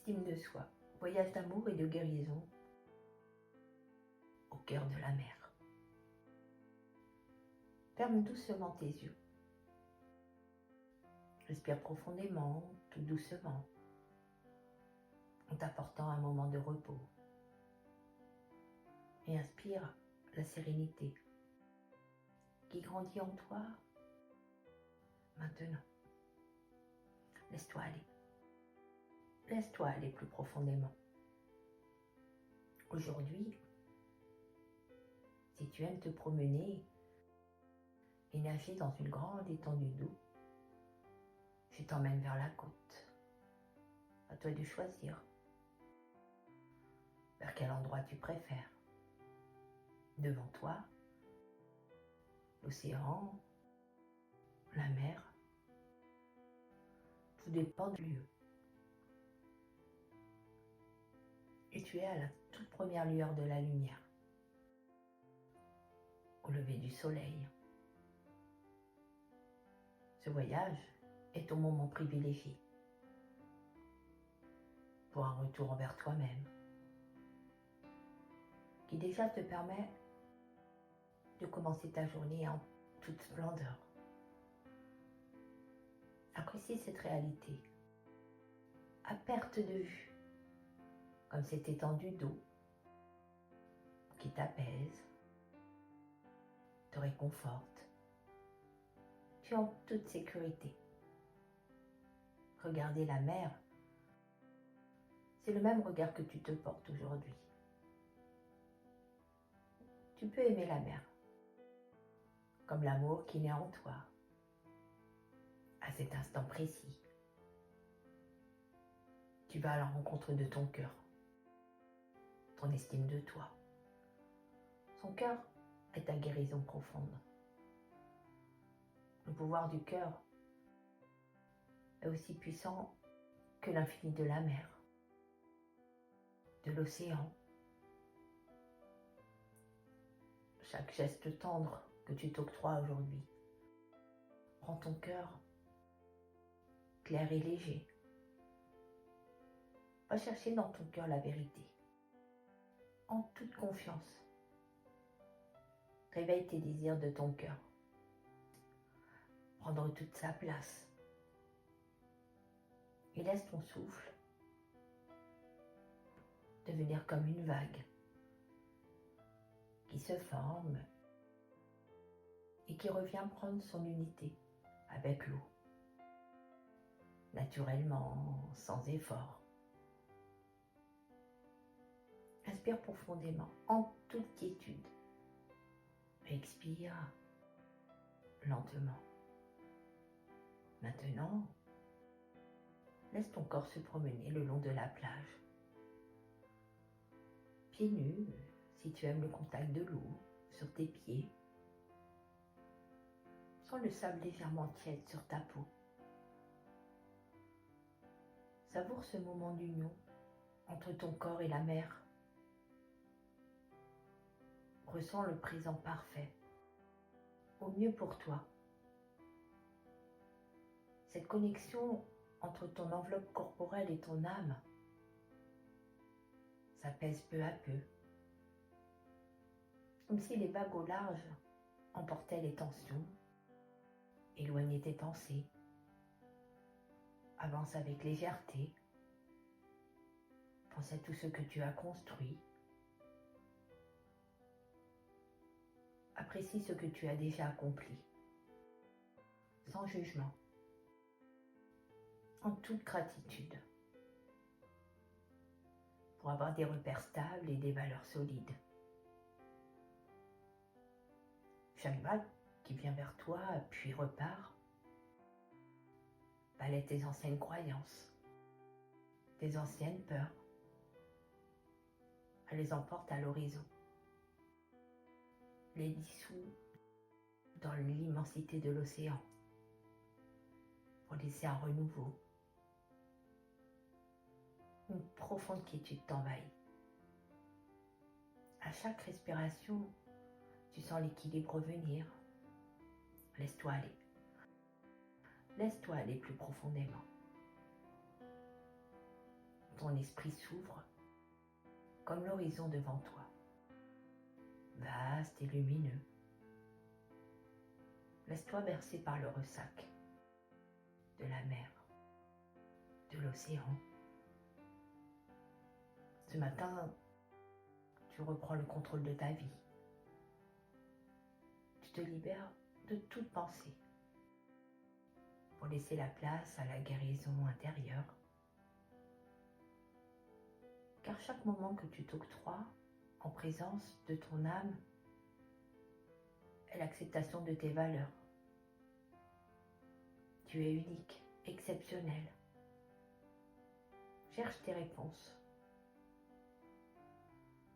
estime de soi, voyage d'amour et de guérison au cœur de la mer. Ferme doucement tes yeux. Respire profondément, tout doucement, en t'apportant un moment de repos. Et inspire la sérénité qui grandit en toi maintenant. Laisse-toi aller. Laisse-toi aller plus profondément. Aujourd'hui, si tu aimes te promener et nager dans une grande étendue d'eau, je t'emmène vers la côte. À toi de choisir vers quel endroit tu préfères. Devant toi, l'océan, la mer, tout dépend du lieu. Et tu es à la toute première lueur de la lumière, au lever du soleil. Ce voyage est ton moment privilégié pour un retour envers toi-même, qui déjà te permet de commencer ta journée en toute splendeur. Apprécie cette réalité, à perte de vue, comme cette étendue d'eau qui t'apaise, te réconforte. Tu es en toute sécurité. Regarder la mer, c'est le même regard que tu te portes aujourd'hui. Tu peux aimer la mer, comme l'amour qui naît en toi, à cet instant précis. Tu vas à la rencontre de ton cœur, ton estime de toi. Son cœur est ta guérison profonde. Le pouvoir du cœur est aussi puissant que l'infini de la mer, de l'océan. Chaque geste tendre que tu t'octroies aujourd'hui rend ton cœur clair et léger. Va chercher dans ton cœur la vérité, en toute confiance. Réveille tes désirs de ton cœur. Prendre toute sa place. Et laisse ton souffle devenir comme une vague qui se forme et qui revient prendre son unité avec l'eau, naturellement, sans effort. Inspire profondément, en toute quiétude. Expire lentement. Maintenant, laisse ton corps se promener le long de la plage. Pieds nus, si tu aimes le contact de l'eau, sur tes pieds. Sens le sable légèrement tiède sur ta peau. Savoure ce moment d'union entre ton corps et la mer. Ressens le présent parfait, au mieux pour toi. Cette connexion entre ton enveloppe corporelle et ton âme s'apaise peu à peu, comme si les vagues au large emportaient les tensions, éloignaient tes pensées. Avance avec légèreté, pense à tout ce que tu as construit. Apprécie ce que tu as déjà accompli, sans jugement, en toute gratitude, pour avoir des repères stables et des valeurs solides. Chaque vague qui vient vers toi puis repart, balaie tes anciennes croyances, tes anciennes peurs. Elle les emporte à l'horizon, les dissout dans l'immensité de l'océan pour laisser un renouveau. Une profonde quiétude t'envahit. À chaque respiration, tu sens l'équilibre venir. Laisse-toi aller. Laisse-toi aller plus profondément. ton esprit s'ouvre comme l'horizon devant toi, vaste et lumineux. Laisse-toi bercer par le ressac de la mer, de l'océan. Ce matin, tu reprends le contrôle de ta vie. Tu te libères de toute pensée pour laisser la place à la guérison intérieure. Car chaque moment que tu t'octroies en présence de ton âme est l'acceptation de tes valeurs. Tu es unique, exceptionnel. Cherche tes réponses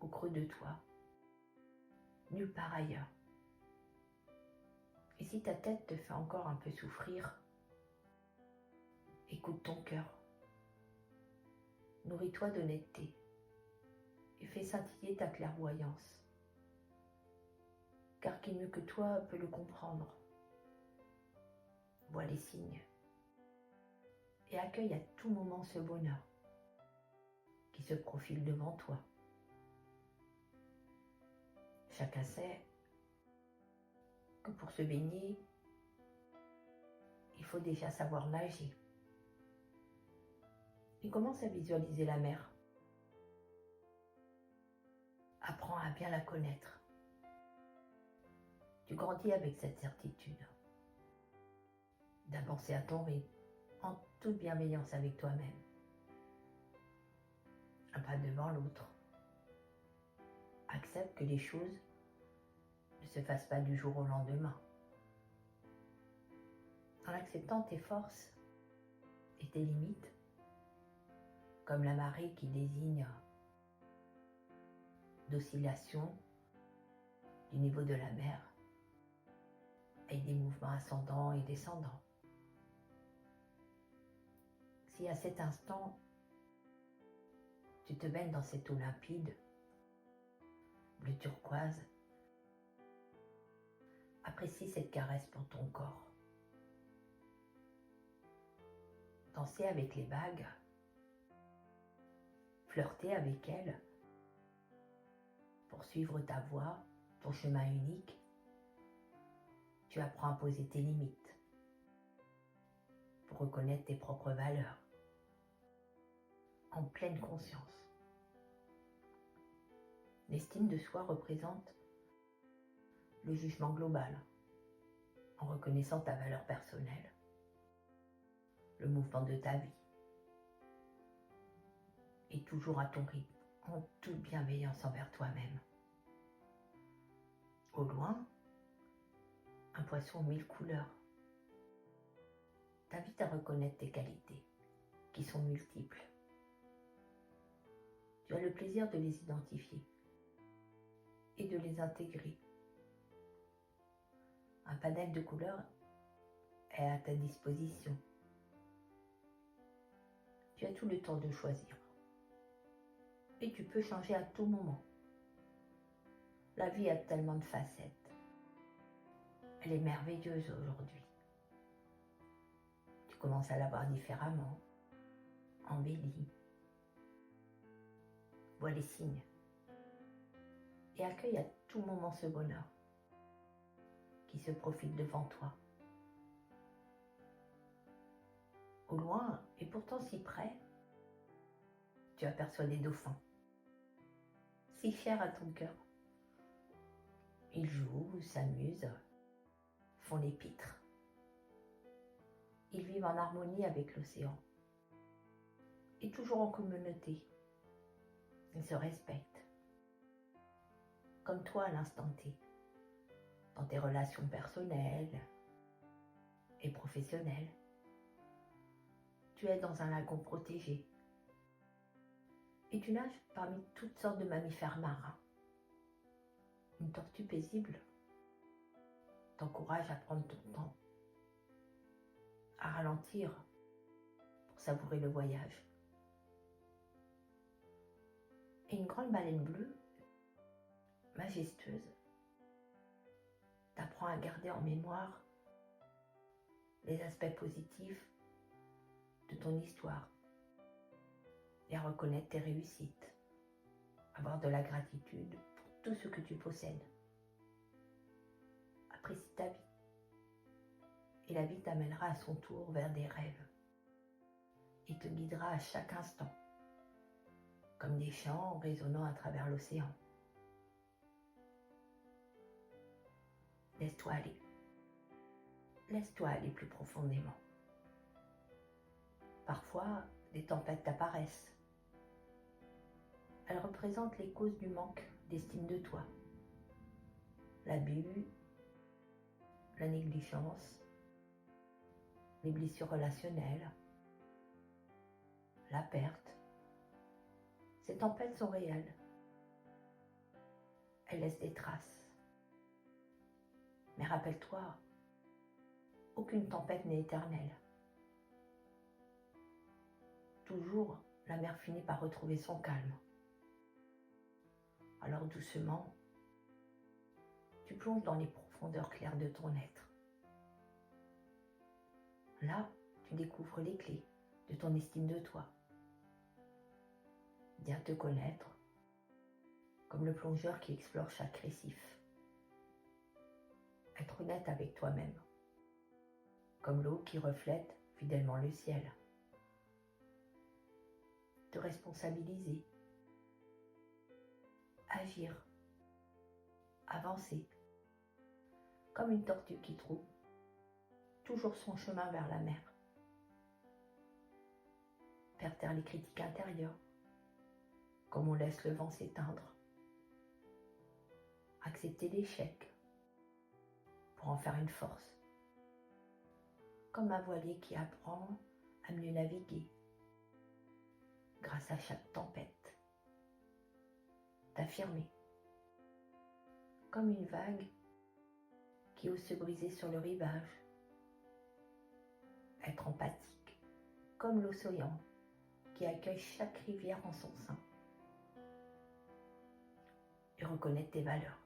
au creux de toi, nulle part ailleurs. Et si ta tête te fait encore un peu souffrir, écoute ton cœur. Nourris-toi d'honnêteté et fais scintiller ta clairvoyance. Car qui mieux que toi peut le comprendre? Vois les signes et accueille à tout moment ce bonheur qui se profile devant toi. Chacun sait que pour se baigner, il faut déjà savoir nager. Et commence à visualiser la mer. Apprends à bien la connaître. Tu grandis avec cette certitude d'avancer à ton rythme, en toute bienveillance avec toi-même. Un pas devant l'autre. Accepte que les choses ne se fassent pas du jour au lendemain. En acceptant tes forces et tes limites, comme la marée qui désigne d'oscillation du niveau de la mer, avec des mouvements ascendants et descendants. Si à cet instant, tu te baignes dans cette eau limpide, bleu turquoise, apprécie cette caresse pour ton corps. Danser avec les vagues, flirter avec elles, poursuivre ta voie, ton chemin unique. Tu apprends à poser tes limites pour reconnaître tes propres valeurs en pleine conscience. L'estime de soi représente le jugement global en reconnaissant ta valeur personnelle, le mouvement de ta vie et toujours à ton rythme, en toute bienveillance envers toi-même. Au loin, un poisson aux 1000 couleurs t'invite à reconnaître tes qualités, qui sont multiples. Tu as le plaisir de les identifier et de les intégrer. Un panel de couleurs est à ta disposition. Tu as tout le temps de choisir. Et tu peux changer à tout moment. La vie a tellement de facettes. Elle est merveilleuse aujourd'hui. Tu commences à la voir différemment, embellie. Vois les signes. Et accueille à tout moment ce bonheur qui se profile devant toi. Au loin, et pourtant si près, tu aperçois des dauphins, si chers à ton cœur. Ils jouent, s'amusent, font les pitres. Ils vivent en harmonie avec l'océan et toujours en communauté. Ils se respectent, comme toi à l'instant T, dans tes relations personnelles et professionnelles. Tu es dans un lagon protégé et tu nages parmi toutes sortes de mammifères marins. Une tortue paisible t'encourage à prendre ton temps, à ralentir pour savourer le voyage. Et une grande baleine bleue, majestueuse, t'apprend à garder en mémoire les aspects positifs de ton histoire et à reconnaître tes réussites, avoir de la gratitude pour tout ce que tu possèdes. Apprécie ta vie et la vie t'amènera à son tour vers des rêves et te guidera à chaque instant, comme des chants résonnant à travers l'océan. Laisse-toi aller. Laisse-toi aller plus profondément. Parfois, des tempêtes apparaissent. Elles représentent les causes du manque d'estime de toi. L'abus, la négligence, les blessures relationnelles, la perte. Ces tempêtes sont réelles. Elles laissent des traces. Mais rappelle-toi, aucune tempête n'est éternelle. Toujours, la mer finit par retrouver son calme. Alors doucement, tu plonges dans les profondeurs claires de ton être. Là, tu découvres les clés de ton estime de toi. Bien te connaître, comme le plongeur qui explore chaque récif. Être honnête avec toi-même, comme l'eau qui reflète fidèlement le ciel. Te responsabiliser, agir, avancer, comme une tortue qui trouve toujours son chemin vers la mer. Faire taire les critiques intérieures, comme on laisse le vent s'éteindre. Accepter l'échec pour en faire une force, comme un voilier qui apprend à mieux naviguer grâce à chaque tempête. T'affirmer, comme une vague qui ose se briser sur le rivage. Être empathique, comme l'océan qui accueille chaque rivière en son sein. Et reconnaître tes valeurs,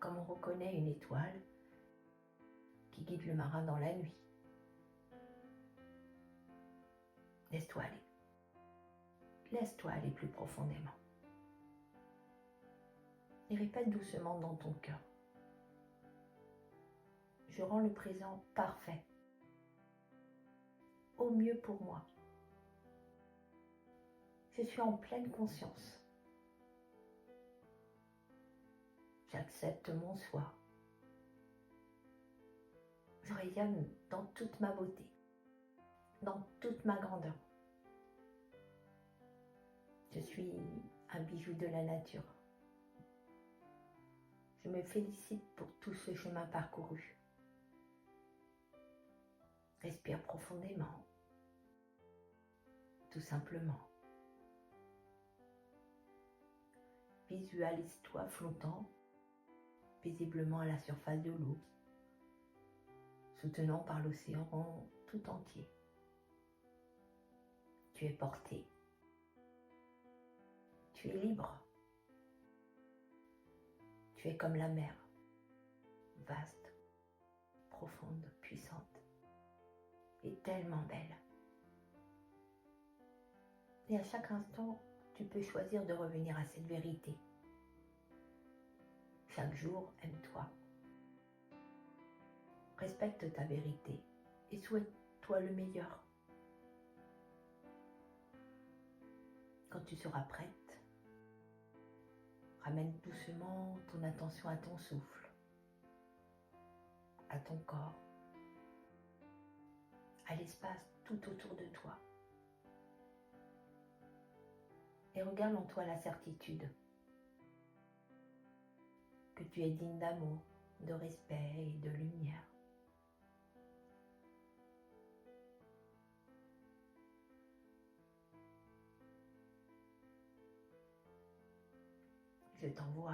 comme on reconnaît une étoile qui guide le marin dans la nuit. Laisse-toi aller. Laisse-toi aller plus profondément. Et répète doucement dans ton cœur. Je rends le présent parfait, au mieux pour moi. Je suis en pleine conscience. J'accepte mon soi. Je rayonne dans toute ma beauté, dans toute ma grandeur. Je suis un bijou de la nature. Je me félicite pour tout ce chemin parcouru. Respire profondément, tout simplement. Visualise-toi flottant paisiblement à la surface de l'eau, soutenant par l'océan tout entier. Tu es porté. Tu es libre. Tu es comme la mer, vaste, profonde, puissante et tellement belle. Et à chaque instant, tu peux choisir de revenir à cette vérité. Chaque jour, aime-toi. Respecte ta vérité et souhaite-toi le meilleur. Quand tu seras prête, ramène doucement ton attention à ton souffle, à ton corps, à l'espace tout autour de toi. Et regarde en toi la certitude que tu es digne d'amour, de respect et de lumière. Je t'envoie